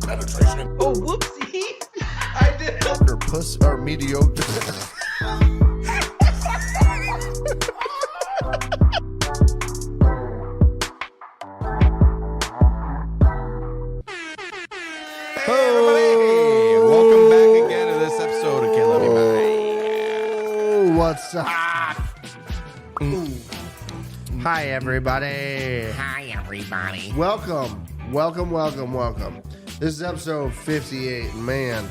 Penetration. Oh, whoopsie. I did. Or puss or mediocre. Hey, everybody! Welcome back again to this episode of KLYB. Oh, what's up? Hi, everybody. Hi, everybody. Welcome. This is episode 58. Man,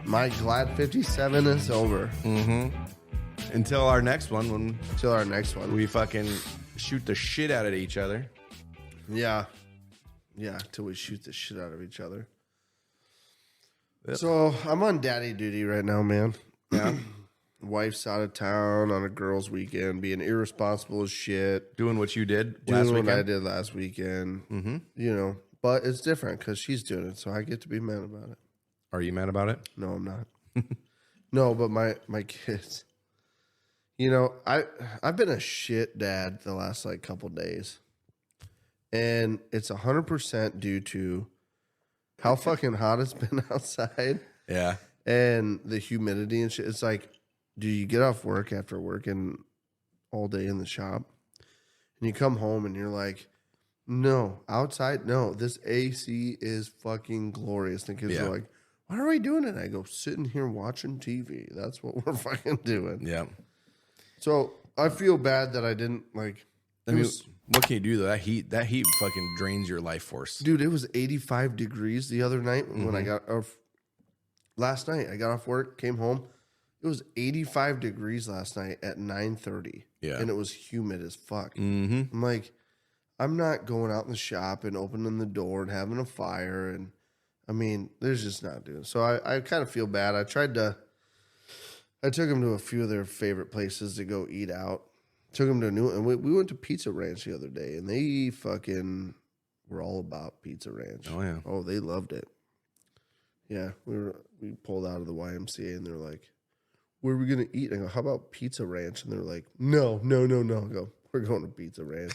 my glad 57 is over. Until our next one, when Till our next one. we fucking shoot the shit out of each other. Yeah, till we shoot the shit out of each other. Yep. So I'm on daddy duty right now, man. Yeah. Wife's out of town on a girls' weekend, being irresponsible as shit. Doing what you did Doing last what weekend. I did last weekend. You know, but it's different because she's doing it, so I get to be mad about it. Are you mad about it? No, I'm not. No, but my kids. You know, I've been a shit dad the last like couple days, and it's 100% due to how fucking hot it's been outside Yeah. and the humidity and shit. It's like, do you get off work after working all day in the shop, and you come home and you're like, no, outside, no, this AC is fucking glorious. And the kids Yeah. are like, what are we doing? And I go, sitting here watching TV. That's what we're fucking doing. Yeah. So I feel bad that I didn't like. I mean, what can you do though? That heat fucking drains your life force. Dude, it was 85 degrees the other night when I got off. Last night, I got off work, came home. It was 85 degrees last night at 9:30. Yeah. And it was humid as fuck. Mm-hmm. I'm like, I'm not going out in the shop and opening the door and having a fire. And I mean, there's just not doing. So I kind of feel bad. I took them to a few of their favorite places to go eat out. Took them to a new, and we went to Pizza Ranch the other day, and they fucking were all about Pizza Ranch. Oh, yeah. Oh, they loved it. Yeah, we pulled out of the YMCA, and they're like, where are we going to eat? And I go, how about Pizza Ranch? And they're like, no. I go, we're going to Pizza Ranch.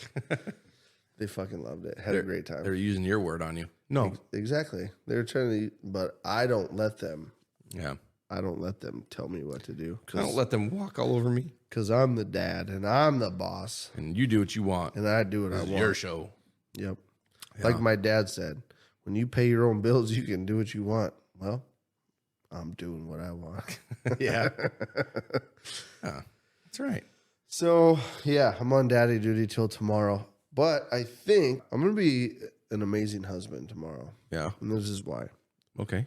They fucking loved it. Had a great time. They're using your word on you. No. Exactly. They're trying to eat, but I don't let them. Yeah. I don't let them tell me what to do. I don't let them walk all over me. Because I'm the dad, and I'm the boss, And you do what you want. and I do what I This is want. your show. Yep. Yeah. Like my dad said, when you pay your own bills, you can do what you want. Well, I'm doing what I want. Yeah. Yeah. That's right. So, yeah, I'm on daddy duty till tomorrow. But I think I'm going to be an amazing husband tomorrow. Yeah. And this is why. Okay.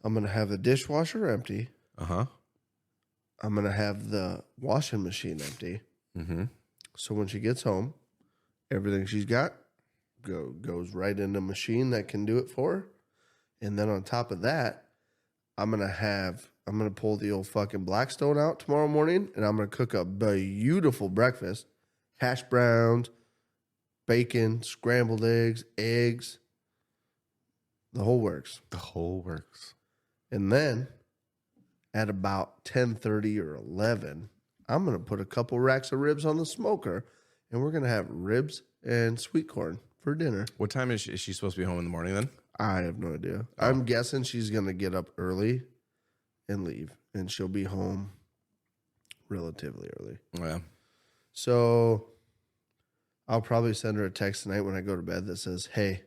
I'm going to have the dishwasher empty. Uh-huh. I'm going to have the washing machine empty. Mm-hmm. So when she gets home, everything she's got goes right in the machine that can do it for her. And then on top of that, I'm going to pull the old fucking Blackstone out tomorrow morning, and I'm going to cook a beautiful breakfast. Hash browns, bacon, scrambled eggs, the whole works. The whole works. And then at about 10:30 or 11, I'm going to put a couple racks of ribs on the smoker, and we're going to have ribs and sweet corn for dinner. What time is she supposed to be home in the morning then? I have no idea. I'm guessing she's going to get up early and leave, and she'll be home relatively early. Yeah. So I'll probably send her a text tonight when I go to bed that says, hey,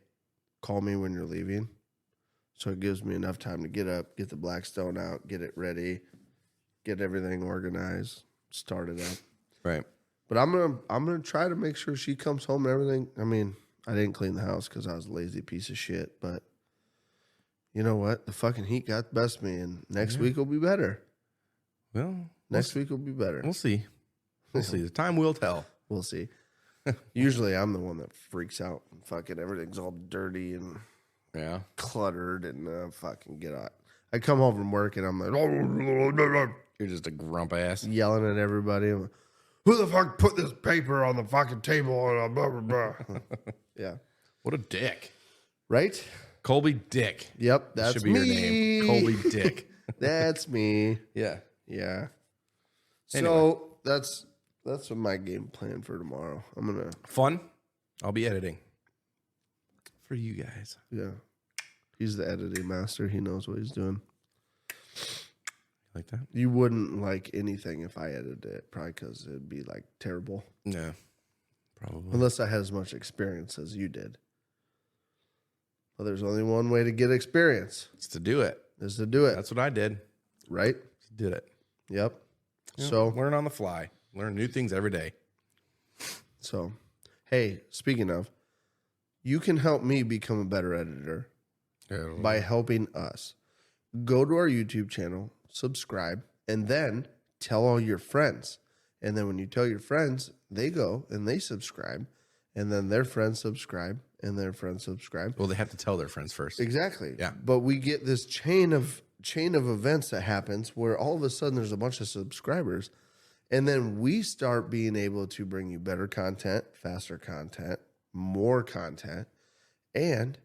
call me when you're leaving. So it gives me enough time to get up, get the Blackstone out, get it ready, get everything organized, start it up. Right. But I'm gonna try to make sure she comes home and everything. I mean, I didn't clean the house because I was a lazy piece of shit. But you know what? The fucking heat got the best of me, and next week will be better. Well, Next week will be better. we'll see. We'll see. The time will tell. We'll see. Usually I'm the one that freaks out and fucking everything's all dirty and Yeah. cluttered and fucking get out. I come home from work and I'm like, You're just a grump ass. yelling at everybody. I'm like, who the fuck put this paper on the fucking table? And blah, blah, blah. Yeah. What a dick. Right? Colby Dick. Yep. That That's should be me. your name. Colby Dick. That's me. Yeah. Yeah. Anyway. So that's my game plan for tomorrow. I'm gonna Fun? I'll be editing for you guys. Yeah. He's the editing master. He knows what he's doing. Like that? You wouldn't like anything if I edited it, probably because it'd be like terrible. Yeah, probably. Unless I had as much experience as you did. Well, there's only one way to get experience. It's to do it. Is to do it. That's what I did. Right? Did it. Yep. Yep. So learn on the fly. Learn new things every day. So, hey, speaking of, you can help me become a better editor by helping us. Go to our YouTube channel, subscribe, and then tell all your friends. And then when you tell your friends, they go and they subscribe, and then their friends subscribe, and their friends subscribe. Well, they have to tell their friends first. Exactly. Yeah. But we get this chain of events that happens where all of a sudden there's a bunch of subscribers, and then we start being able to bring you better content, faster content, more content, and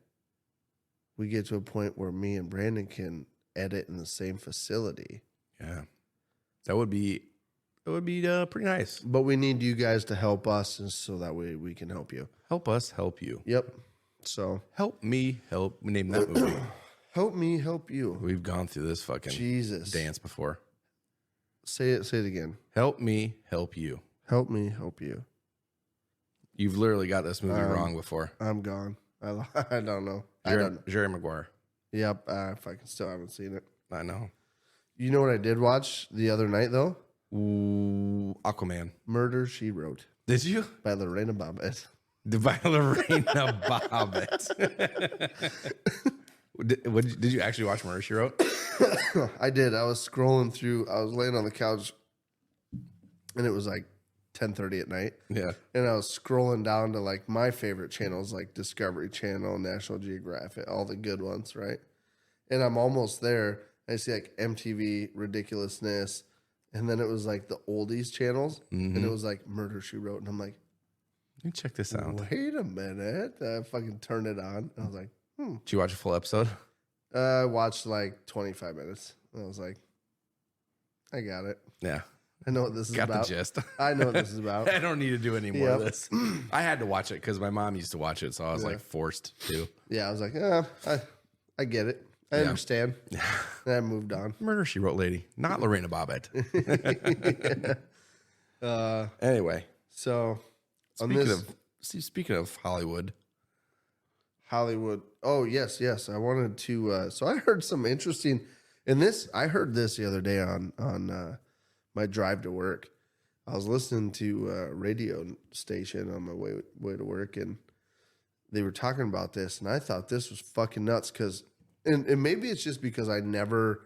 we get to a point where me and Brandon can edit in the same facility. Yeah. That would be pretty nice. But we need you guys to help us, and so that way we can help you. Help us help you. Yep. So Help me help. We named that movie. help me help you. We've gone through this fucking Jesus. dance before. Say it again. Help me help you. Help me help you. You've literally got this movie wrong before. I'm gone. I don't know. Jerry Maguire. Yep. I fucking still haven't seen it. I know. You know what I did watch the other night though? Ooh, Aquaman. Murder, She Wrote Did you? by Lorena Bobbitt. By Lorena Bobbitt. Did you actually watch Murder, She Wrote? I did. I was scrolling through. I was laying on the couch, and it was like 10:30 at night. Yeah. And I was scrolling down to like my favorite channels, like Discovery Channel, National Geographic, all the good ones, right? And I'm almost there. I see like MTV Ridiculousness, and then it was like the oldies channels, and it was like Murder, She Wrote, and I'm like, Let me check this out. wait a minute. I fucking turned it on. I was like, Did you watch a full episode? I watched like 25 minutes. I was like, I got it. Yeah. I know what this is Got about. the gist. I know what this is about. I don't need to do any more of Yep. this. I had to watch it because my mom used to watch it, so I was like forced to. Yeah, I was like, I get it. I understand. And I moved on. Murder, She Wrote lady, not Lorena Bobbitt. Anyway, So speaking of Hollywood. Oh, yes. I wanted to. So I heard some interesting. I heard this the other day on my drive to work. I was listening to a radio station on my way to work, and they were talking about this, and I thought this was fucking nuts because, and maybe it's just because I never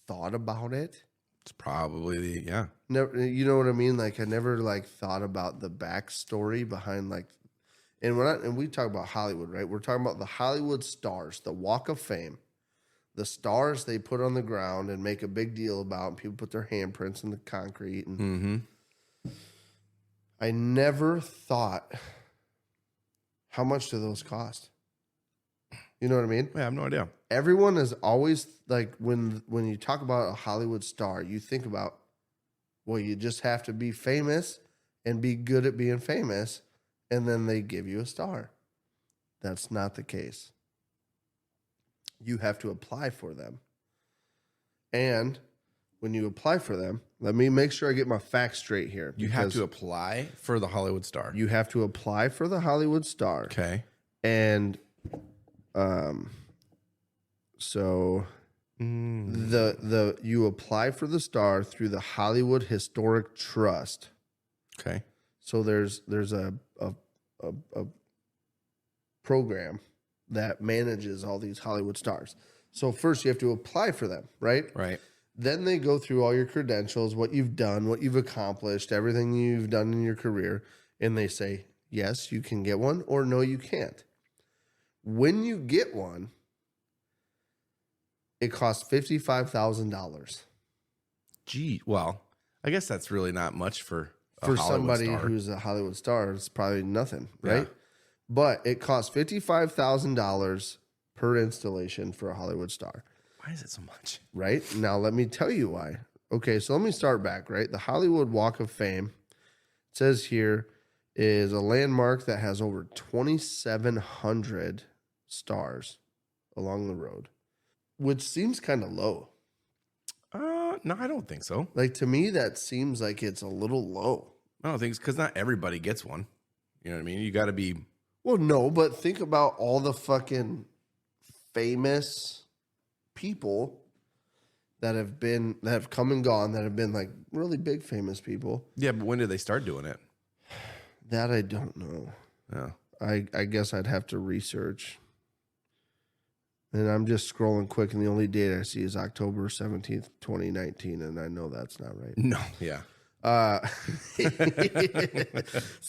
thought about it. It's probably Never, you know what I mean? Like I never like thought about the backstory behind like, and we talk about Hollywood, right? We're talking about the Hollywood stars, the Walk of Fame, the stars they put on the ground and make a big deal about, and people put their handprints in the concrete. And I never thought, how much do those cost? You know what I mean? I have no idea. Everyone is always like, when you talk about a Hollywood star, you think about, well, you just have to be famous and be good at being famous, and then they give you a star. That's not the case. You have to apply for them. And when you apply for them, let me make sure I get my facts straight here. You have to apply for the Hollywood star. You have to apply for the Hollywood star. Okay. And so you apply for the star through the Hollywood Historic Trust. Okay. So there's a program that manages all these Hollywood stars. So first you have to apply for them, right? Right. Then they go through all your credentials, what you've done, what you've accomplished, everything you've done in your career, and they say, yes, you can get one, or no, you can't. When you get one, it costs $55,000. Gee, well, I guess that's really not much for Somebody star. who's a Hollywood star. It's probably nothing, right? Yeah. But it costs $55,000 per installation for a Hollywood star. Why is it so much? Right? Now, let me tell you why. Okay, so let me start back, right? The Hollywood Walk of Fame, it says here, is a landmark that has over 2,700 stars along the road, which seems kind of low. No, I don't think so. Like, to me, that seems like it's a little low. I don't think it's because not everybody gets one. You know what I mean? You got to be. Well, no, but think about all the fucking famous people that have come and gone, that have been like really big famous people. Yeah, but when did they start doing it? That I don't know. Yeah. I guess I'd have to research. And I'm just scrolling quick, and the only date I see is October 17th, 2019, and I know that's not right. No. Yeah.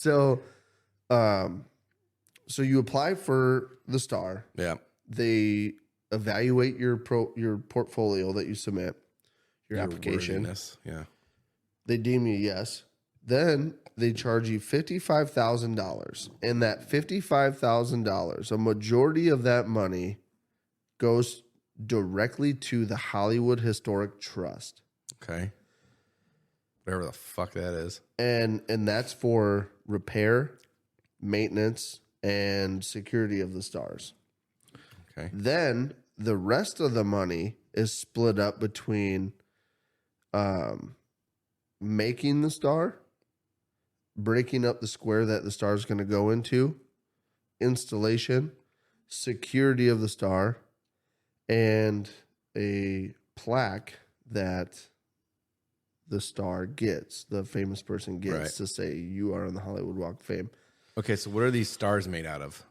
So you apply for the star. Yeah. They evaluate your portfolio that you submit, your application. Worthiness. Yeah. They deem you yes. Then they charge you $55,000. And that $55,000, a majority of that money goes directly to the Hollywood Historic Trust. Okay. Whatever the fuck that is. And that's for repair, maintenance, and security of the stars. Okay. Then the rest of the money is split up between making the star, breaking up the square that the star is going to go into, installation, security of the star, and a plaque that the star gets, the famous person gets to say you are on the Hollywood Walk of Fame. Okay, so what are these stars made out of?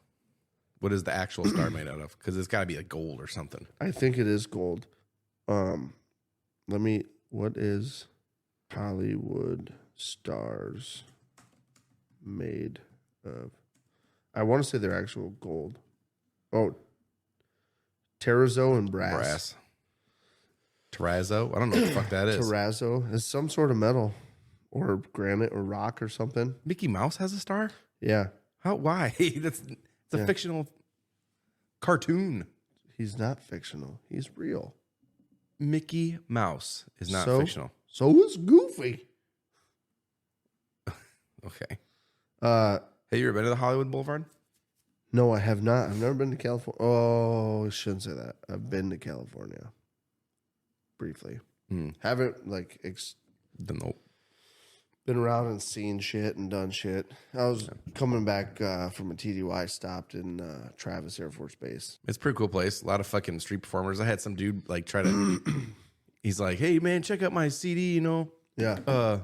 What is the actual star made out of? Because it's got to be like gold or something. I think it is gold. What is Hollywood stars made of? I want to say they're actual gold. Oh, terrazzo and brass. Terrazzo? I don't know what the fuck that is. Terrazzo is some sort of metal or granite or rock or something. Mickey Mouse has a star? Yeah. How? Why? It's a fictional cartoon. He's not fictional. He's real. Mickey Mouse is not fictional. So is Goofy. Okay. Have you ever been to the Hollywood Boulevard? No, I have not. I've never been to California. Oh, I shouldn't say that. I've been to California briefly. Haven't Nope. been around and seen shit and done shit. I was coming back from a TDY, stopped in Travis Air Force Base. It's a pretty cool place. A lot of fucking street performers. I had some dude like try to. He's like, "Hey man, check out my CD." You know. Yeah. It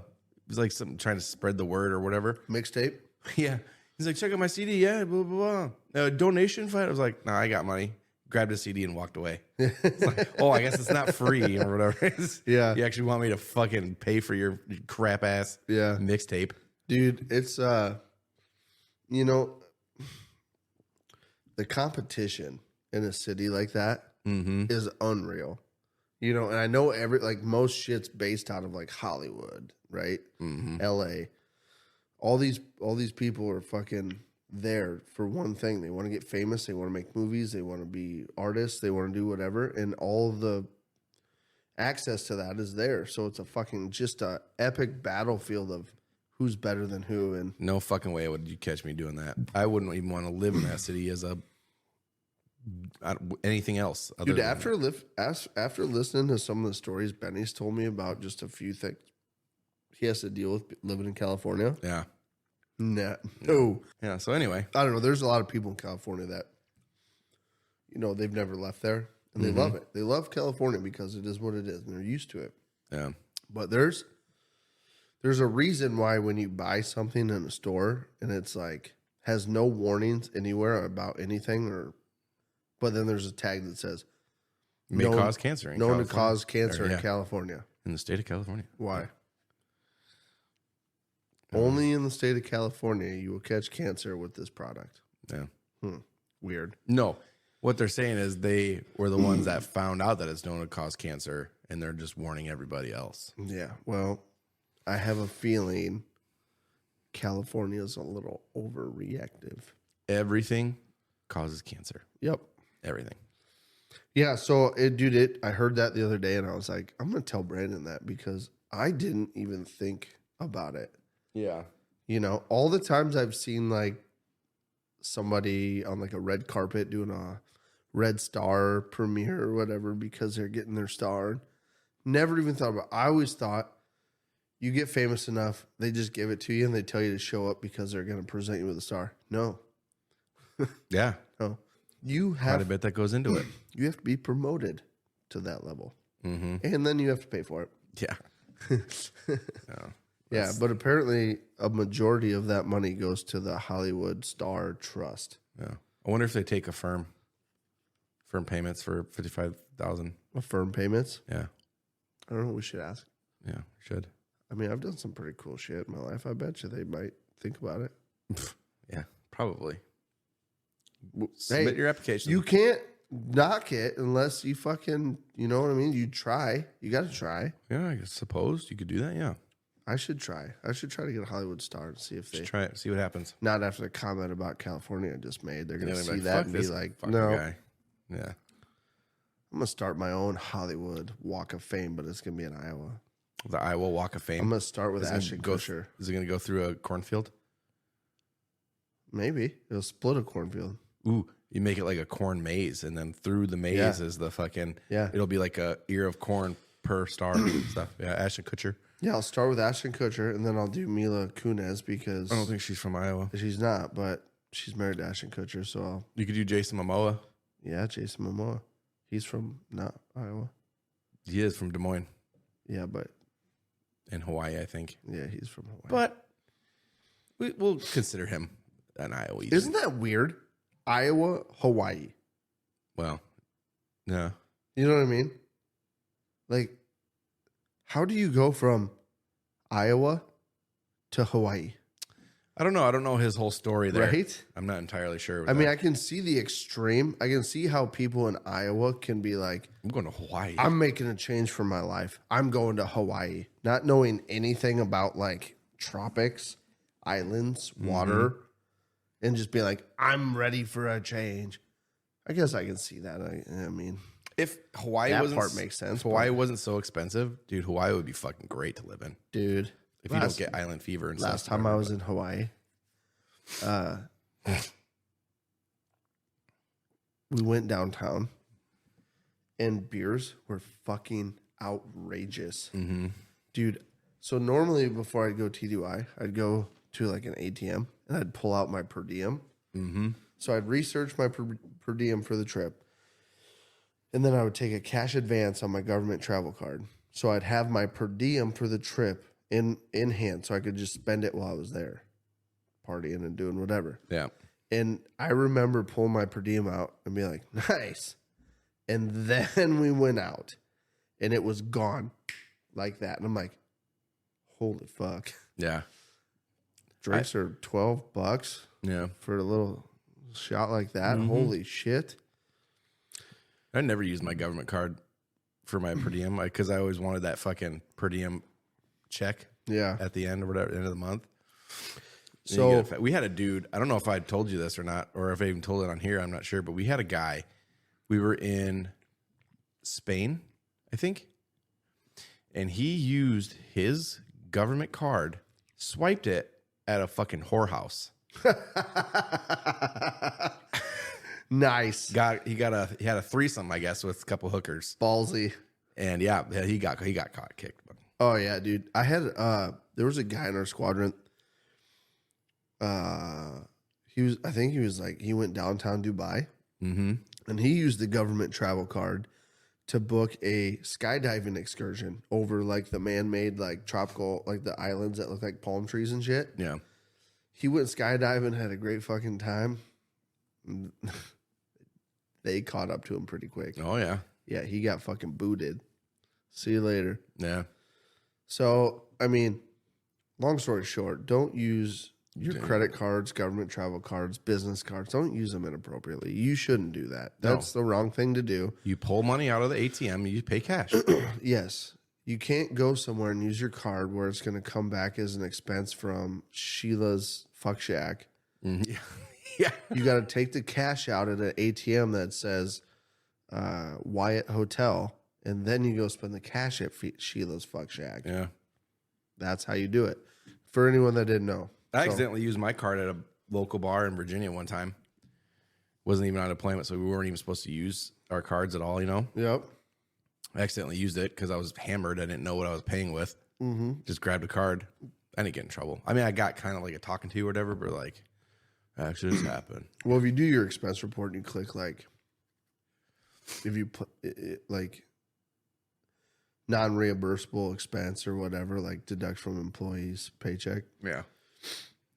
was like something trying to spread the word or whatever. Mixtape. Yeah. He's like, check out my CD. Yeah, blah, blah, blah. Donation fight. I was like, nah, I got money. Grabbed a CD and walked away. It's like, oh, I guess it's not free or whatever. Yeah. You actually want me to fucking pay for your crap ass mixtape. Dude, it's, the competition in a city like that is unreal. You know, and I know most shit's based out of like Hollywood, right? LA. All these people are fucking there for one thing. They want to get famous. They want to make movies. They want to be artists. They want to do whatever. And all the access to that is there. So it's just a epic battlefield of who's better than who. And no fucking way would you catch me doing that. I wouldn't even want to live in that city as anything else. Dude, after listening to some of the stories Benny's told me about just a few things he has to deal with living in California. Yeah. No. Yeah. So anyway, I don't know. There's a lot of people in California that, they've never left there and they love it. They love California because it is what it is and they're used to it. Yeah. But there's a reason why when you buy something in a store and it's like has no warnings anywhere about anything but then there's a tag that says may cause cancer. Known to cause cancer in California. In the state of California. Why? Only in the state of California you will catch cancer with this product. Yeah. Weird. No. What they're saying is they were the ones that found out that it's known to cause cancer, and they're just warning everybody else. Yeah. Well, I have a feeling California is a little overreactive. Everything causes cancer. Yep. Everything. Yeah. So, I heard that the other day, and I was like, I'm going to tell Brandon that because I didn't even think about it. Yeah. You know, all the times I've seen like somebody on like a red carpet doing a red star premiere or whatever because they're getting their star. Never even thought about it. I always thought you get famous enough, they just give it to you and they tell you to show up because they're going to present you with a star. No. Yeah. No. You Quite have a bit that goes into it. you have to be promoted to that level. Mm-hmm. And then you have to pay for it. Yeah. No. Yeah, but apparently a majority of that money goes to the Hollywood Star Trust. Yeah. I wonder if they take a firm payments for $55,000. Firm payments? Yeah. I don't know. We should ask. Yeah. Should. I mean, I've done some pretty cool shit in my life. I bet you they might think about it. Yeah. Probably. Hey, Submit your application. You can't knock it unless you fucking, you know what I mean? You try. You got to try. Yeah, I suppose you could do that. Yeah. I should try. I should try to get a Hollywood Star and see if they Just try it. See what happens. not after the comment about California I just made. They're going to Yeah, see like, that fuck and be this like, fucking no. guy. Yeah. I'm going to start my own Hollywood Walk of Fame, but it's going to be in Iowa. The Iowa Walk of Fame. I'm going to start with Is it gonna Ashton go- Kutcher. Is it going to go through a cornfield? Maybe. It'll split a cornfield. Ooh, you make it like a corn maze, and then through the maze Yeah. is the fucking. Yeah. It'll be like a ear of corn per star and stuff. Yeah, Ashton Kutcher. Yeah, I'll start with Ashton Kutcher, and then I'll do Mila Kunis because I don't think she's from Iowa. she's not, but she's married to Ashton Kutcher, so I'll, You could do Jason Momoa. yeah, Jason Momoa. He's from not Iowa. He is from Des Moines Yeah, but in Hawaii, I think. yeah, he's from Hawaii. But we'll consider him an Iowa. Isn't that weird? Iowa, Hawaii. Well, no. You know what I mean? Like, how do you go from Iowa to Hawaii? I don't know. I don't know his whole story there. Right? I'm not entirely sure. with I mean, that. I can see the extreme. I can see how people in Iowa can be like, I'm going to Hawaii. I'm making a change for my life. I'm going to Hawaii, not knowing anything about like tropics, islands, water, and just be like, I'm ready for a change. I guess I can see that. I mean, If Hawaii that wasn't part makes sense. if Hawaii wasn't so expensive, dude, Hawaii would be fucking great to live in. Dude, If you don't get island fever and last stuff. time I was in Hawaii, we went downtown, and beers were fucking outrageous, dude. So normally before I'd go TDY, I'd go to like an ATM and I'd pull out my per diem. So I'd research my per diem for the trip, and then I would take a cash advance on my government travel card. So I'd have my per diem for the trip in hand, so I could just spend it while I was there, partying and doing whatever. Yeah. And I remember pulling my per diem out and be like, nice. And then we went out, and it was gone like that. And I'm like, holy fuck. Yeah. Drinks are $12 Yeah. for a little shot like that. Holy shit. I never used my government card for my per diem because I always wanted that fucking per diem check Yeah. at the end or whatever, end of the month. So We had a dude, I don't know if I told you this or not, or if I even told it on here, I'm not sure, but we had a guy. We were in Spain, I think, and he used his government card, swiped it at a fucking whorehouse. nice. He had a threesome, I guess, with a couple hookers, Ballsy. and yeah, he got caught kicked. But Oh yeah, dude. I had there was a guy in our squadron. He went downtown Dubai, and he used the government travel card to book a skydiving excursion over like the man-made like tropical, like the islands that look like palm trees and shit. yeah, He went skydiving, had a great fucking time. They caught up to him pretty quick. oh yeah, Yeah, he got fucking booted. See you later. yeah. So, I mean, long story short, don't use your credit cards, government travel cards, business cards. Don't use them inappropriately. You shouldn't do that. That's the wrong thing to do. You pull money out of the ATM, you pay cash. Yes. You can't go somewhere and use your card where it's going to come back as an expense from Sheila's fuck shack. Yeah, yeah. You got to take the cash out at an ATM that says Wyatt Hotel, and then you go spend the cash at Sheila's fuck shack. Yeah. That's how you do it. For anyone that didn't know, I accidentally used my card at a local bar in Virginia one time. Wasn't even on deployment, so we weren't even supposed to use our cards at all, you know? Yep. I accidentally used it because I was hammered. I didn't know what I was paying with. Mm-hmm. Just grabbed a card. I didn't get in trouble. I mean, I got kind of like a talking to or whatever, but like, accidents happen. Well, if you do your expense report and you click like, if you put like non-reimbursable expense or whatever, like deduct from employees' paycheck. Yeah.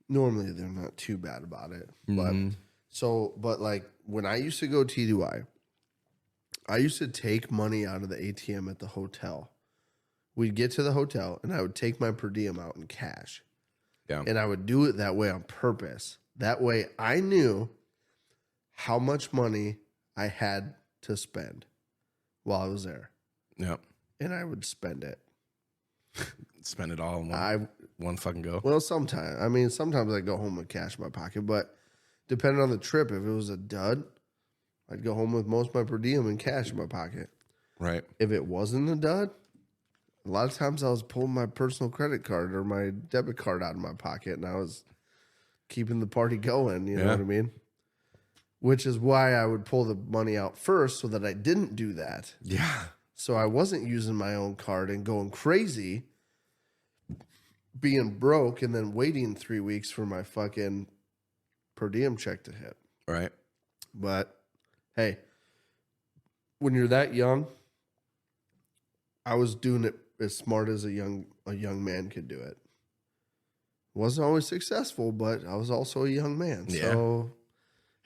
Normally they're not too bad about it. But like when I used to go TDY, I used to take money out of the ATM at the hotel. We'd get to the hotel and I would take my per diem out in cash. Yeah. And I would do it that way on purpose. That way I knew how much money I had to spend while I was there. Yep. And I would spend it. Spend it all in one fucking go. Well, sometimes I go home with cash in my pocket, but depending on the trip, if it was a dud, I'd go home with most of my per diem and cash in my pocket. Right. If it wasn't a dud, a lot of times I was pulling my personal credit card or my debit card out of my pocket and I was keeping the party going. You know what I mean? Which is why I would pull the money out first so that I didn't do that. Yeah. So I wasn't using my own card and going crazy, being broke, and then waiting 3 weeks for my fucking per diem check to hit. Right. But hey, when you're that young, I was doing it as smart as a young man could do it. Wasn't always successful, but I was also a young man. Yeah. So,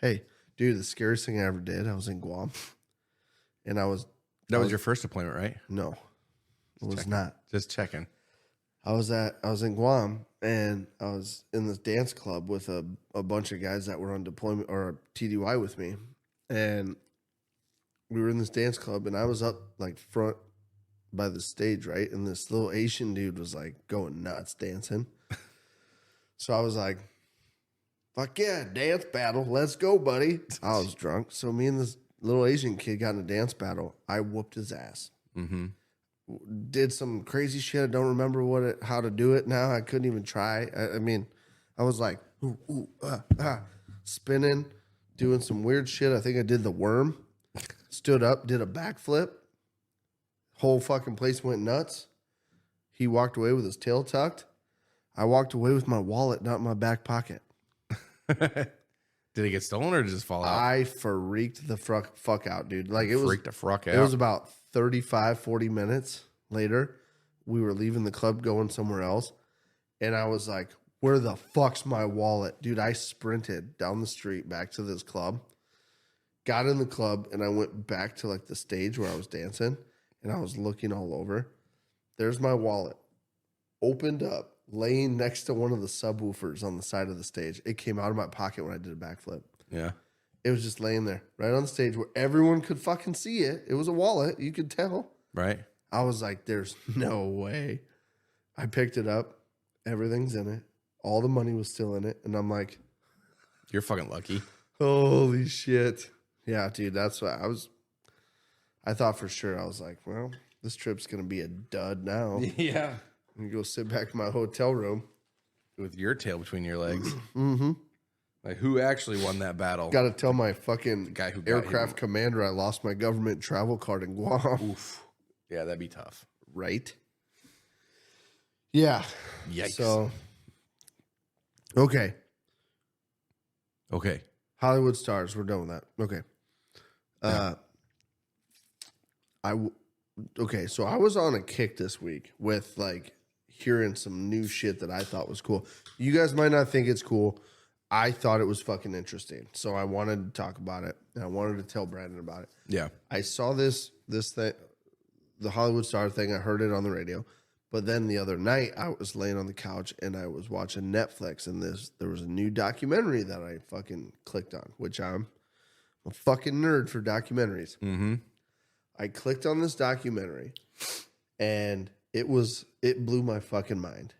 hey, dude, the scariest thing I ever did, I was in Guam, and That was your first deployment, right? no, it was not. Just checking. I was in Guam and I was in this dance club with a bunch of guys that were on deployment or TDY with me. And we were in this dance club and I was up like front by the stage, right? And this little Asian dude was like going nuts dancing. So I was like, fuck yeah, dance battle. Let's go, buddy. I was drunk. So me and this little Asian kid got in a dance battle. I whooped his ass. Mm-hmm. Did some crazy shit. I don't remember how to do it now. I couldn't even try. I mean, I was like, spinning, doing some weird shit. I think I did the worm. Stood up, did a backflip. Whole fucking place went nuts. He walked away with his tail tucked. I walked away with my wallet not in my back pocket. Did it get stolen or did it just fall out? I freaked the fuck out, dude. Like it Freaked the fuck out. It was about 35, 40 minutes later. We were leaving the club going somewhere else. And I was like, where the fuck's my wallet? Dude, I sprinted down the street back to this club. Got in the club and I went back to like the stage where I was dancing. And I was looking all over. There's my wallet. Opened up. Laying next to one of the subwoofers on the side of the stage. It came out of my pocket when I did a backflip. Yeah. It was just laying there right on the stage where everyone could fucking see it. It was a wallet. You could tell. Right. I was like, there's no way. I picked it up. Everything's in it. All the money was still in it. And I'm like, You're fucking lucky. holy shit. Yeah, dude, that's what I thought for sure. I was like, well, this trip's going to be a dud now. Yeah. I'm going to go sit back in my hotel room. With your tail between your legs. Mm-hmm. Like, who actually won that battle? Got to tell my fucking guy who got aircraft commander I lost my government travel card in Guam. Oof. Yeah, that'd be tough. Right? Yeah. Yikes. So, okay. Okay. Hollywood stars. We're done with that. Okay. Okay, so I was on a kick this week with like hearing some new shit that I thought was cool. You guys might not think it's cool. I thought it was fucking interesting. So I wanted to talk about it. And I wanted to tell Brandon about it. Yeah. I saw this thing, the Hollywood star thing. I heard it on the radio. But then the other night I was laying on the couch and I was watching Netflix and there was a new documentary that I fucking clicked on, which I'm a fucking nerd for documentaries. Mm-hmm. I clicked on this documentary and it blew my fucking mind.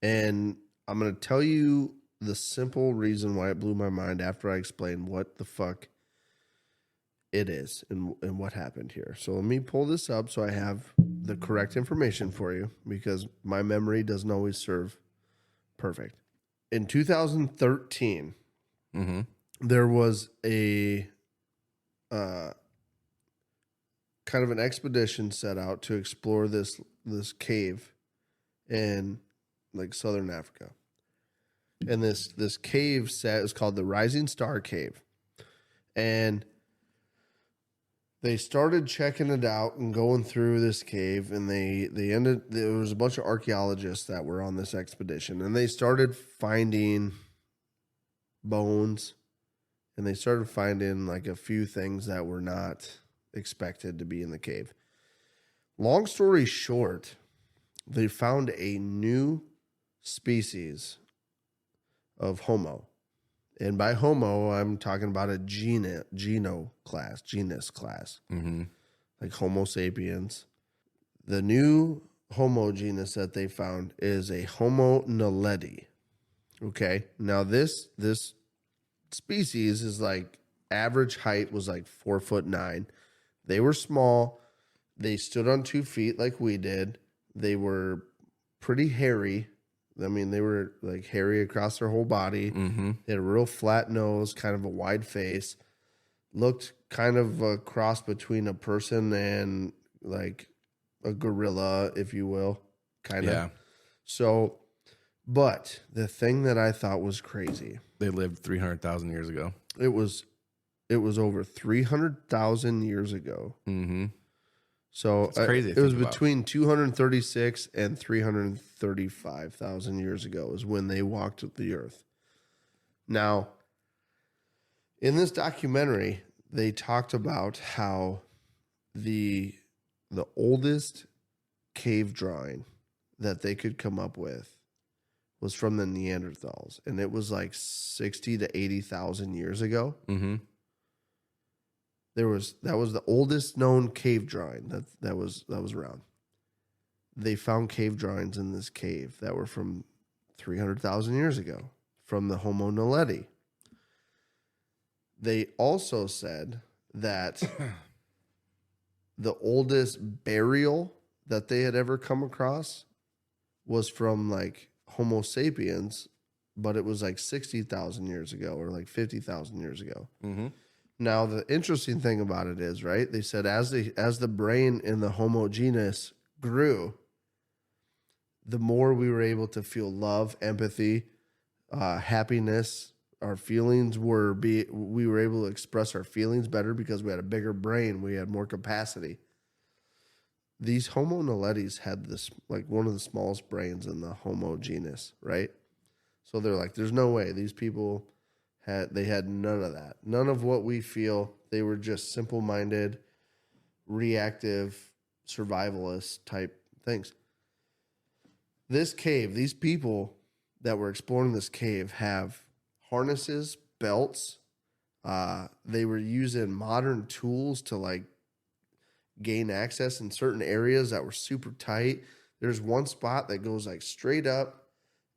And I'm going to tell you the simple reason why it blew my mind after I explain what the fuck it is and what happened here. So let me pull this up so I have the correct information for you because my memory doesn't always serve perfect. in 2013, Mm-hmm. there was a kind of an expedition set out to explore this cave in like southern Africa. And this cave set is called the Rising Star Cave. And they started checking it out and going through this cave, and there was a bunch of archaeologists that were on this expedition, and they started finding bones, and they started finding like a few things that were not expected to be in the cave. Long story short, they found a new species of Homo. And by Homo, I'm talking about a genus class, Mm-hmm. like Homo sapiens. The new Homo genus that they found is a Homo naledi. Okay, now this species is like average height was like 4'9". They were small. They stood on 2 feet like we did. They were pretty hairy. I mean, they were like hairy across their whole body. Mm-hmm. They had a real flat nose, kind of a wide face. Looked kind of a cross between a person and like a gorilla, if you will. Kind of. Yeah. So, but the thing that I thought was crazy, They lived 300,000 years ago. it was over 300,000 years ago. Mm-hmm. So It's crazy to it was think about. between 236 and 335,000 years ago is when they walked the earth. Now, in this documentary, they talked about how the oldest cave drawing that they could come up with was from the Neanderthals, and it was like 60 to 80,000 years ago. Mm-hmm. That was the oldest known cave drawing that was around. They found cave drawings in this cave that were from 300,000 years ago from the Homo naledi. They also said that the oldest burial that they had ever come across was from like Homo sapiens, but it was like 60,000 years ago or like 50,000 years ago. Mm-hmm. Now, the interesting thing about it is, right, they said as the brain in the Homo genus grew, the more we were able to feel love, empathy, happiness. Our feelings we were able to express our feelings better because we had a bigger brain. We had more capacity. These Homo naledis had this, like one of the smallest brains in the Homo genus, right? So they're like, there's no way these people had none of that. None of what we feel. They were just simple-minded, reactive, survivalist type things. This cave, these people that were exploring this cave have harnesses, belts. They were using modern tools to like gain access in certain areas that were super tight. There's one spot that goes like straight up,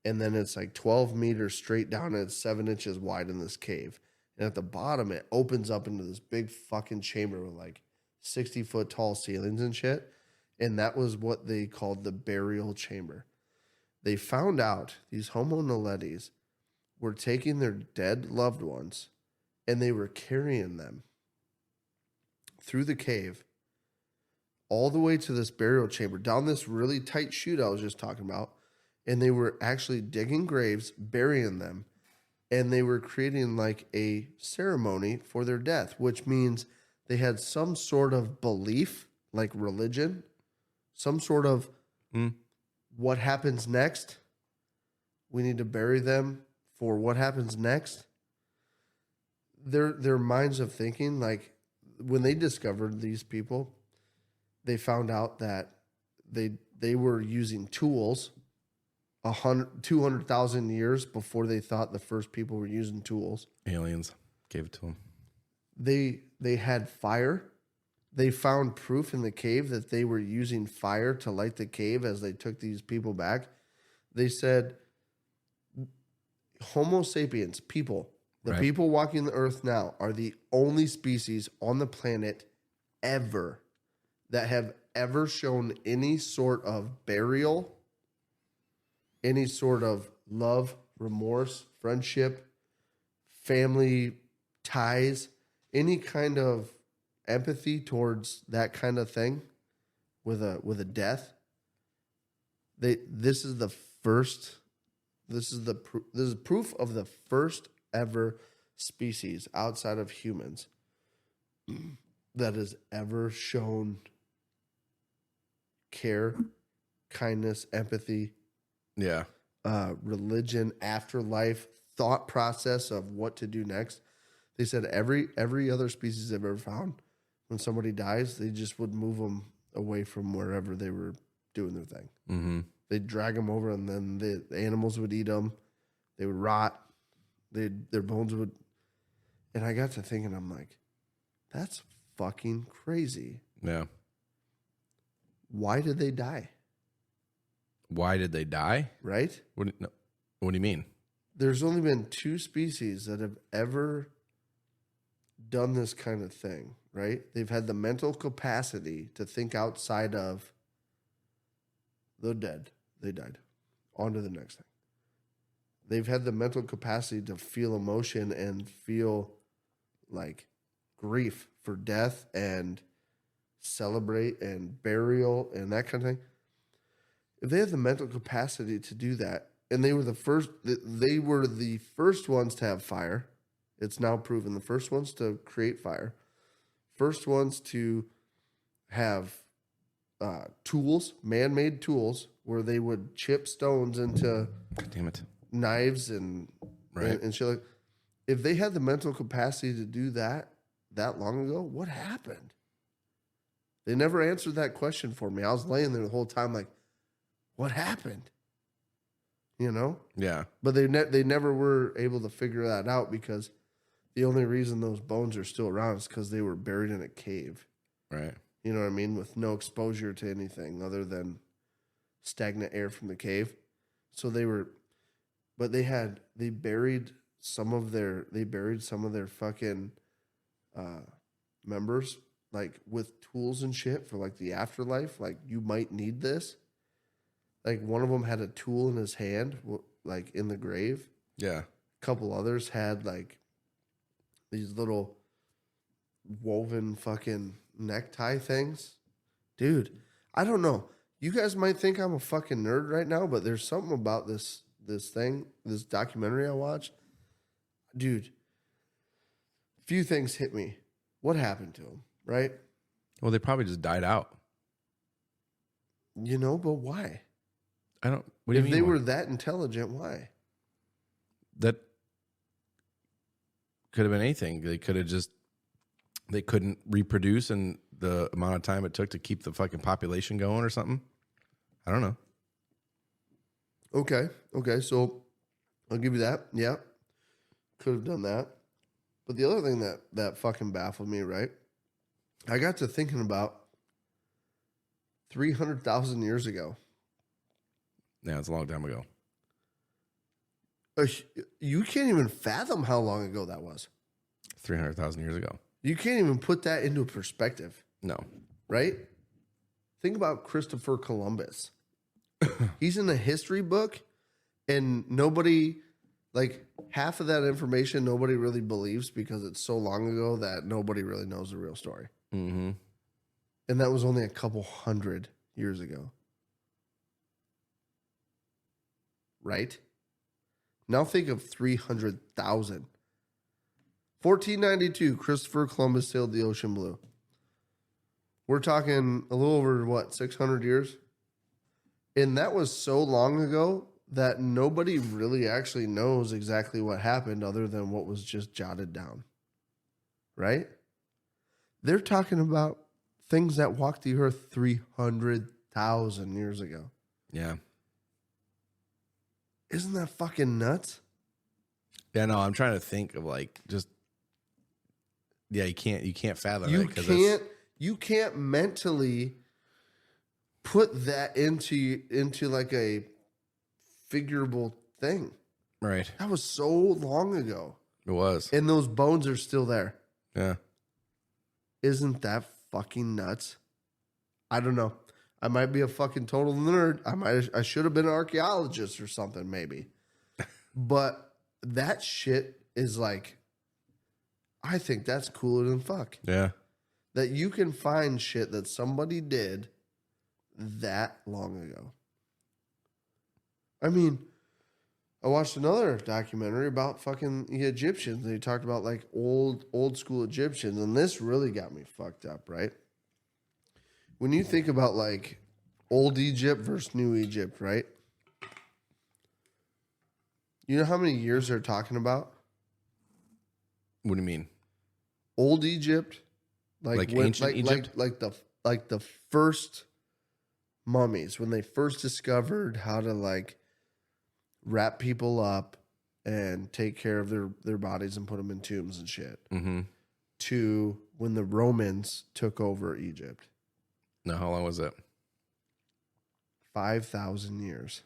and then it's like 12 meters straight down, and it's 7 inches wide in this cave. And at the bottom, it opens up into this big fucking chamber with like 60-foot tall ceilings and shit. And that was what they called the burial chamber. They found out these Homo naledis were taking their dead loved ones and they were carrying them through the cave all the way to this burial chamber, down this really tight chute I was just talking about. And they were actually digging graves, burying them, and they were creating like a ceremony for their death, which means they had some sort of belief, like religion, some sort of what happens next. We need to bury them for what happens next. Their minds of thinking, like when they discovered these people, they found out that they were using tools 200,000 years before they thought the first people were using tools. Aliens gave it to them. They had fire. They found proof in the cave that they were using fire to light the cave as they took these people back. They said Homo sapiens, people, the Right. people walking the earth now are the only species on the planet ever that have ever shown any sort of burial, any sort of love, remorse, friendship, family ties, any kind of empathy towards that kind of thing with a death. This is proof of the first ever species outside of humans that has ever shown care, kindness, empathy, Yeah. religion, afterlife, thought process of what to do next. They said every other species they've ever found, when somebody dies, they just would move them away from wherever they were doing their thing. Mm-hmm. They'd drag them over, and then the animals would eat them. They would rot. Their bones would. And I got to thinking, I'm like, that's fucking crazy. Yeah. Why did they die? Why did they die? Right? What do you mean? There's only been 2 species that have ever done this kind of thing, right? They've had the mental capacity to think outside of the dead. They died. On to the next thing. They've had the mental capacity to feel emotion and feel like grief for death and celebrate and burial and that kind of thing. If they have the mental capacity to do that, and they were the first ones to have fire. It's now proven the first ones to create fire. First ones to have tools, man-made tools, where they would chip stones into God damn it. knives and Right. and shit. If they had the mental capacity to do that long ago, what happened? They never answered that question for me. I was laying there the whole time like, what happened? You know? Yeah. But they never were able to figure that out, because the only reason those bones are still around is because they were buried in a cave. Right. You know what I mean? With no exposure to anything other than stagnant air from the cave. So they buried some of their fucking members, like with tools and shit for like the afterlife. Like, you might need this. Like, one of them had a tool in his hand, like in the grave. Yeah. A couple others had like these little woven fucking necktie things. Dude, I don't know. You guys might think I'm a fucking nerd right now, but there's something about this documentary I watched. Dude, few things hit me. What happened to him, right? Well, they probably just died out. You know, but why? I don't. What do you If mean? they why? were that intelligent, why? That could have been anything. They couldn't reproduce in the amount of time it took to keep the fucking population going or something. I don't know. Okay, so I'll give you that. Yeah, could have done that. But the other thing that fucking baffled me, right? I got to thinking about 300,000 years ago. Yeah, it's a long time ago. You can't even fathom how long ago that was. 300,000 years ago. You can't even put that into perspective, No. right? Think about Christopher Columbus. He's in a history book, and nobody, like, half of that information nobody really believes because it's so long ago that nobody really knows the real story. Mm-hmm. And that was only a couple hundred years ago. Right? Now think of 300,000. 1492, Christopher Columbus sailed the ocean blue. We're talking a little over, 600 years? And that was so long ago that nobody really actually knows exactly what happened other than what was just jotted down. Right? They're talking about things that walked the earth 300,000 years ago. Yeah. Isn't that fucking nuts? Yeah, no, I'm trying to think of you can't fathom You you can't mentally put that into like a figurable thing. Right. That was so long ago. It was. And those bones are still there. Yeah. Isn't that fucking nuts? I don't know. I might be a fucking total nerd. I should have been an archaeologist or something, maybe. But that shit is like, I think that's cooler than fuck. Yeah. That you can find shit that somebody did that long ago. I mean, I watched another documentary about fucking the Egyptians. They talked about like old school Egyptians, and this really got me fucked up, right? When you think about like old Egypt versus new Egypt, right? You know how many years they're talking about? What do you mean? Old Egypt, Like ancient Egypt? like the first mummies, when they first discovered how to like wrap people up and take care of their bodies and put them in tombs and shit. Mm-hmm. To when the Romans took over Egypt. No, how long was it? 5,000 years.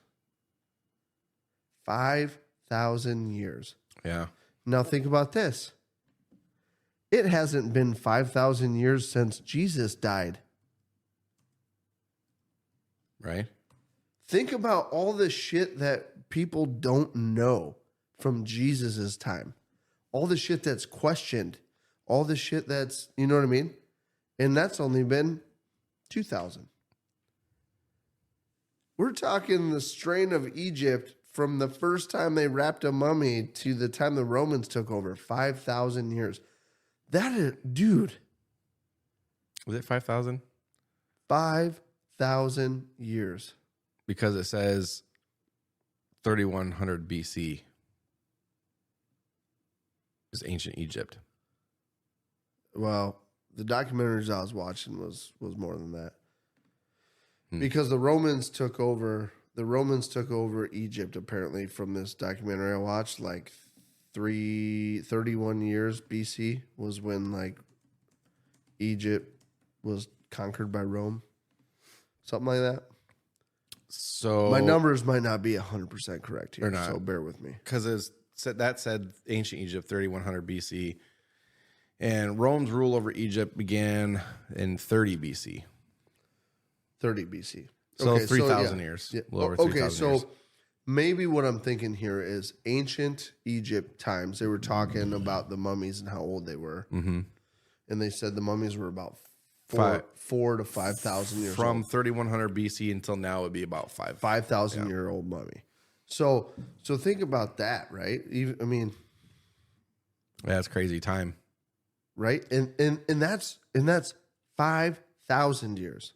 5,000 years. Yeah. Now think about this. It hasn't been 5,000 years since Jesus died. Right? Think about all the shit that people don't know from Jesus's time. All the shit that's questioned. All the shit that's, you know what I mean? And that's only been 2,000. We're talking the strain of Egypt from the first time they wrapped a mummy to the time the Romans took over. 5,000 years. That is, dude. Was it 5,000? 5,000 years. Because it says 3,100 BC is ancient Egypt. Well, the documentaries I was watching was more than that. Because the Romans took over Egypt apparently from this documentary I watched, like 31 years BC was when like Egypt was conquered by Rome. Something like that. So My numbers might not be 100% correct here, Or not. so bear with me. because that said ancient Egypt 3,100 BC, and Rome's rule over Egypt began in 30 BC. 30 BC. So Okay, 3,000 yeah. years. Yeah. A little over Okay, 3,000 so years. maybe what I'm thinking here is ancient Egypt times. They were talking about the mummies and how old they were. Mm-hmm. And they said the mummies were about Five. 4 to 5,000 years From old. 3,100 BC until now, it would be about 5,000 year old mummy. So think about that, right? I mean, Yeah, that's crazy time. right? And that's 5,000 years.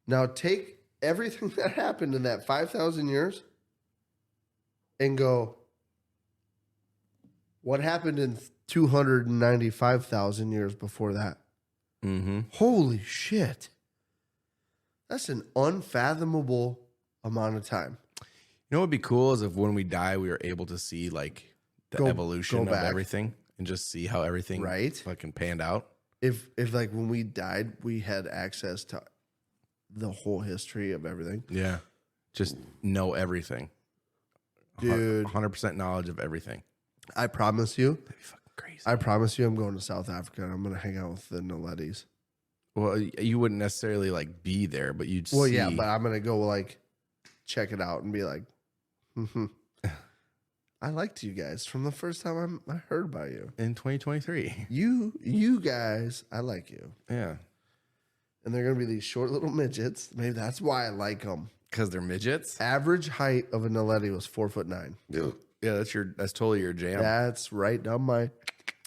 Now take everything that happened in that 5,000 years and go, what happened in 295,000 years before that? Mm-hmm. Holy shit. That's an unfathomable amount of time. You know what would be cool is if when we die, we were able to see like the evolution of back. everything and just see how everything Right. fucking panned out. If like when we died, we had access to the whole history of everything. Yeah. Just know everything. Dude. 100% knowledge of everything. I promise you, That'd be fucking crazy. I'm going to South Africa and I'm going to hang out with the Naledis. Well, you wouldn't necessarily like be there, but you'd Well, see. yeah, but I'm going to go like check it out and be like, I liked you guys from the first time I heard about you. in 2023. You guys, I like you. Yeah. And they're going to be these short little midgets. Maybe that's why I like them. Because they're midgets. Average height of a Naledi was 4'9". Yeah, that's totally your jam. That's right down my.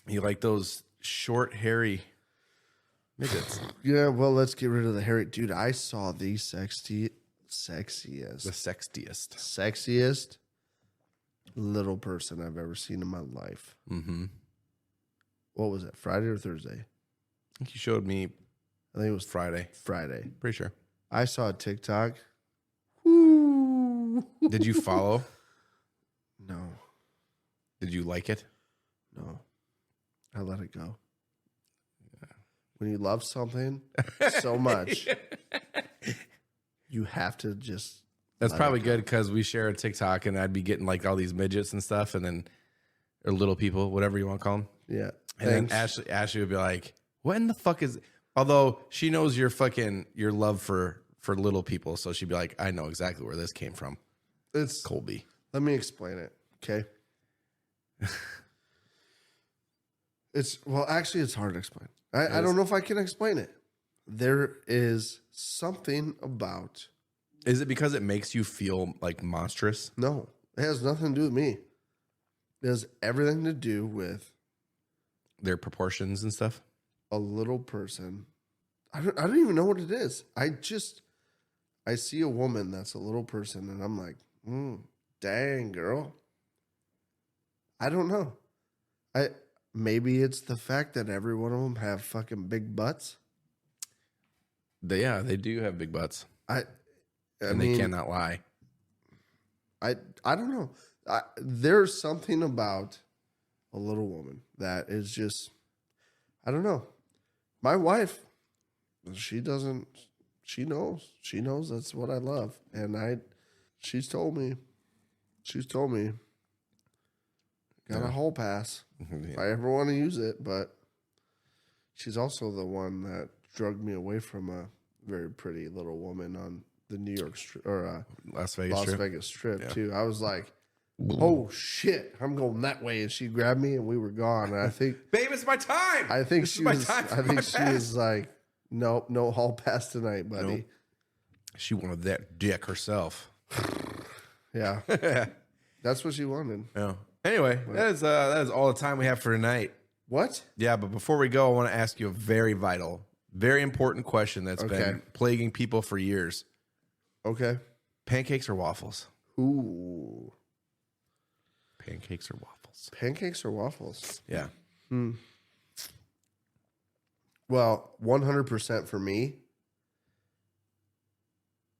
You like those short, hairy midgets. Yeah, well, let's get rid of the hairy. Dude, I saw the sexiest The sexiest. little person I've ever seen in my life. Mm-hmm. What was it, Friday or Thursday? I think you showed me I think it was Friday. Friday. Pretty sure. I saw a TikTok. Woo. Did you follow? No, Did you like it? no. I let it go. When you love something so much, you have to just. That's let probably it go. good because we share a TikTok and I'd be getting like all these midgets and stuff, and then or little people, whatever you want to call them. Yeah. And Thanks. then Ashley would be like, "What in the fuck is?" Although she knows your love for little people, so she'd be like, "I know exactly where this came from." It's Colby. Let me explain it, okay? Actually, it's hard to explain. I don't know if I can explain it. There is something about... Is it because it makes you feel like monstrous? No, it has nothing to do with me. It has everything to do with Their proportions and stuff? a little person. I don't even know what it is. I see a woman that's a little person and I'm like, dang, girl. I don't know. Maybe it's the fact that every one of them have fucking big butts. They do have big butts. I And mean, they cannot lie. I don't know. There's something about a little woman that is just, I don't know. My wife, she knows that's what I love. And she's told me, got a hall pass if I ever want to use it. But she's also the one that drugged me away from a very pretty little woman on the New York Las Vegas Strip Yeah. too. I was like, oh shit, I'm going that way, and she grabbed me and we were gone. And I think, babe, it's my time. I think This she is my was, time for I my think she pass. was like, nope, no hall pass tonight, buddy. Nope. She wanted that dick herself. Yeah, that's what she wanted. Yeah. Anyway, that is all the time we have for tonight. What? Yeah, but before we go, I want to ask you a very vital, very important question that's been plaguing people for years. Okay. Pancakes or waffles? Ooh. Pancakes or waffles? Pancakes or waffles? Yeah. Well, 100% for me,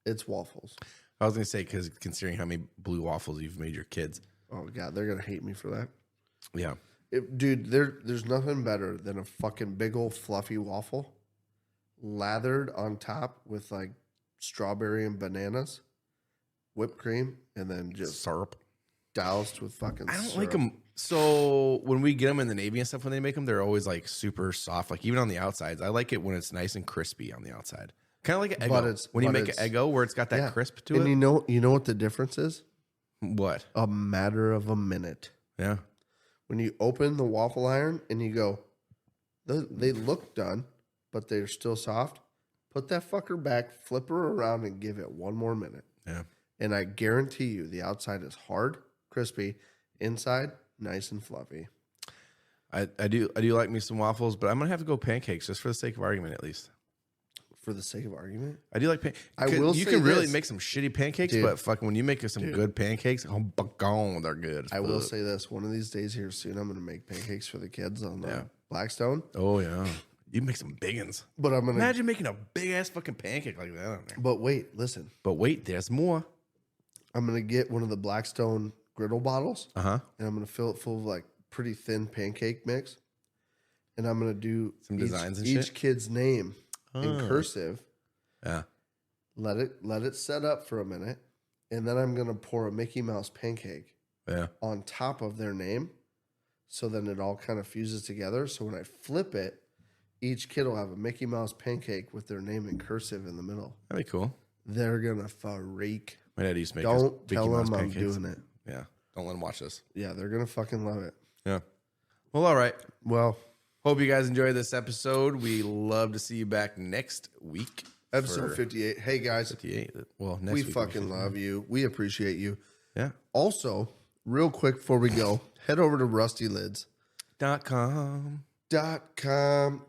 it's waffles. I was going to say, because considering how many blue waffles you've made your kids. Oh, God, they're going to hate me for that. Yeah. Dude, there's nothing better than a fucking big old fluffy waffle lathered on top with like strawberry and bananas, whipped cream, and then just Syrup. doused with fucking I don't syrup. like them. So when we get them in the Navy and stuff, when they make them, they're always like super soft. Like even on the outsides, I like it when it's nice and crispy on the outside. Kind of like an Eggo. When you make an Eggo where it's got that crisp to and it. You know what the difference is? What? A matter of a minute. Yeah. When you open the waffle iron and you go, they look done, but they're still soft. Put that fucker back, flip her around, and give it one more minute. Yeah. And I guarantee you the outside is hard, crispy, inside, nice and fluffy. I do like me some waffles, but I'm going to have to go pancakes just for the sake of argument at least. For the sake of argument? I do like pancakes. You can really make some shitty pancakes, but fucking when you make some good pancakes, they're good. I will say this. One of these days here soon, I'm going to make pancakes for the kids on Blackstone. Oh, yeah. You make some big ones. But I'm going to... Imagine making a big-ass fucking pancake like that on there. But wait, listen. But wait, there's more. I'm going to get one of the Blackstone griddle bottles. Uh-huh. And I'm going to fill it full of like pretty thin pancake mix. And I'm going to do some designs and each kid's name in cursive. Yeah. Let it set up for a minute. And then I'm going to pour a Mickey Mouse pancake on top of their name. So then it all kind of fuses together. So when I flip it, each kid will have a Mickey Mouse pancake with their name in cursive in the middle. That'd be cool. They're going to freak. My dad used to make Don't tell Mickey Mouse them I'm pancakes. doing it. Yeah. Don't let them watch this. Yeah, they're going to fucking love it. Yeah. Well, all right. Well, hope you guys enjoyed this episode. We love to see you back next week. Episode 58. Hey, guys. 58. Well, next we week. fucking love you. We appreciate you. Yeah. Also, real quick before we go, head over to rustylids.com.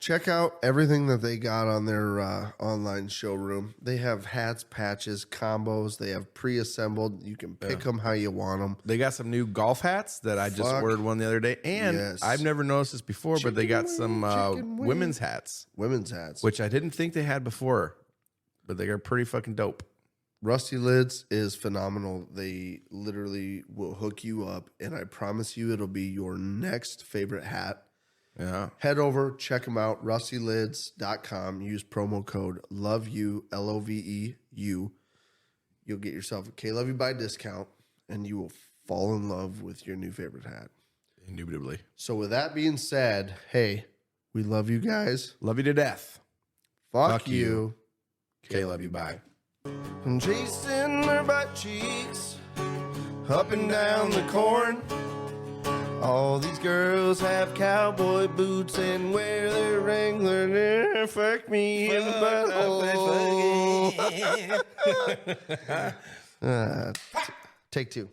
Check out everything that they got on their online showroom. They have hats, patches, combos. They have pre-assembled. You can pick them how you want them. They got some new golf hats that I just ordered one the other day. And I've never noticed this before, but they got some women's hats. Women's hats. Which I didn't think they had before, but they are pretty fucking dope. Rusty Lids is phenomenal. They literally will hook you up, and I promise you it'll be your next favorite hat. Yeah. Head over, check them out, rustylids.com. Use promo code LOVEYOU, LOVEU. You'll get yourself a KLYB discount, and you will fall in love with your new favorite hat. Indubitably. So with that being said, hey, we love you guys. Love you to death. Fuck you. KLYB. Bye. I'm chasing her butt cheeks up and down the corn. All these girls have cowboy boots and wear their Wrangler. Fuck me in the butthole. Take two.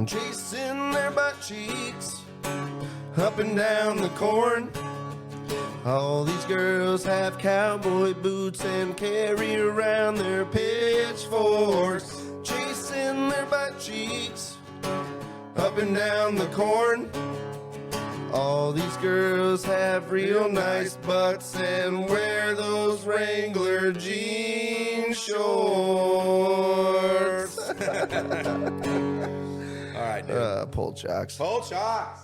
Chasing their butt cheeks up and down the corn. All these girls have cowboy boots and carry around their pitchforks. Chasing their butt cheeks up and down the corn. All these girls have real nice butts and wear those Wrangler jean shorts. All right, dude. Pulled shocks. Pulled shocks.